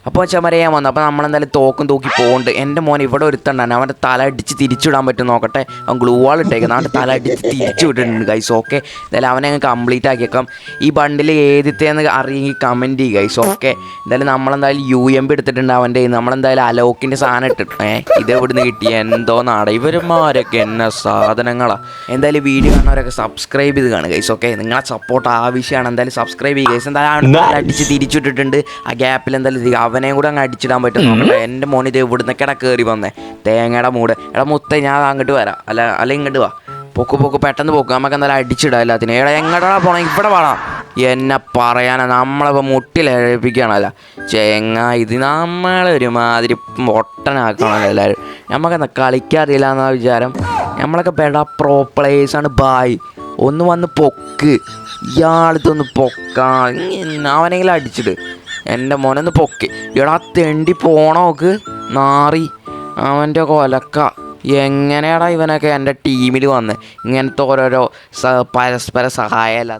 അപ്പോൾ ചമരയാൻ വന്നു. അപ്പോൾ നമ്മളെന്തായാലും തോക്കും തൂക്കി പോകുന്നുണ്ട്. എൻ്റെ മോൻ ഇവിടെ ഒരുത്തണ്ടാണ്, അവൻ്റെ തല അടിച്ച് തിരിച്ചിടാൻ പറ്റും നോക്കട്ടെ. അവൻ ഗ്ലൂ വാൾ ഇട്ടേക്കുന്നത്, അവൻ്റെ തല അടിച്ച് തിരിച്ചു വിട്ടിട്ടുണ്ട് ഗൈസ്. ഓക്കെ, എന്തായാലും അവനെ അങ്ങ് കംപ്ലീറ്റ് ആക്കിയേക്കാം. ഈ ബണ്ടിൽ ഏതിത്തേന്ന് അറിയെങ്കിൽ കമൻറ്റ് ചെയ്യുക ഗൈസ്. ഓക്കെ, എന്തായാലും നമ്മളെന്തായാലും UMP എടുത്തിട്ടുണ്ട് അവൻ്റെ. നമ്മളെന്തായാലും അലോക്കിൻ്റെ സാധനം ഇട്ടിട്ട് ഇത് ഇവിടുന്ന് കിട്ടി എന്തോ നാട ഇവന്മാരൊക്കെ എന്നെ സാധനങ്ങളാണ്. എന്തായാലും വീഡിയോ കാണുന്നവരൊക്കെ സബ്സ്ക്രൈബ് ചെയ്ത് കാണുക ഗൈസ്. ഓക്കെ, നിങ്ങളെ സപ്പോർട്ട് ആവശ്യമാണ്. എന്തായാലും സബ്സ്ക്രൈബ് ചെയ്യുക ഗൈസ്. എന്തായാലും അടിച്ച് തിരിച്ചിട്ടിട്ടുണ്ട്. ആ ഗ്യാപ്പിൽ എന്തായാലും അവനെയും കൂടെ അങ്ങ് അടിച്ചിടാൻ പറ്റും നോക്കട്ടെ. എൻ്റെ മോൻ ഇത് ഇവിടുന്നൊക്കെ കയറി വന്നേ തേങ്ങയുടെ മൂട്. എടാ മുത്ത, ഞാൻ അങ്ങോട്ട് വരാം. അല്ല ഇങ്ങോട്ട് വാ. പൊക്ക് പെട്ടെന്ന് പോക്ക്. നമുക്ക് എന്തായാലും അടിച്ചിടാം എല്ലാത്തിനും. എടാ എങ്ങോട്ടാ പോണം? ഇവിടെ വേണം. എന്നെ പറയാനാ, നമ്മളിപ്പോൾ മുട്ടിലേപ്പിക്കുകയാണല്ലോ ഇത് നമ്മളൊരുമാതിരി പൊട്ടനാക്കണമല്ലോ എല്ലാവരും. നമുക്കെന്താ കളിക്കാറില്ല എന്നാ വിചാരം. നമ്മളൊക്കെ പ്രോ പ്ലേയേഴ്സാണ്. ബായ് ഒന്ന് വന്ന് പൊക്ക്. ഇയാളിതൊന്ന് പൊക്കാൻ അവനെങ്കിലും അടിച്ചിട്ട്. എൻ്റെ മോനൊന്ന് പൊക്കി. എടാ തെണ്ടി പോണോക്ക് നാറി അവൻ്റെ കൊലക്ക. എങ്ങനെയാടാ ഇവനൊക്കെ എൻ്റെ ടീമിൽ വന്ന് ഇങ്ങനത്തെ ഓരോരോ പരസ്പര സഹായമല്ല.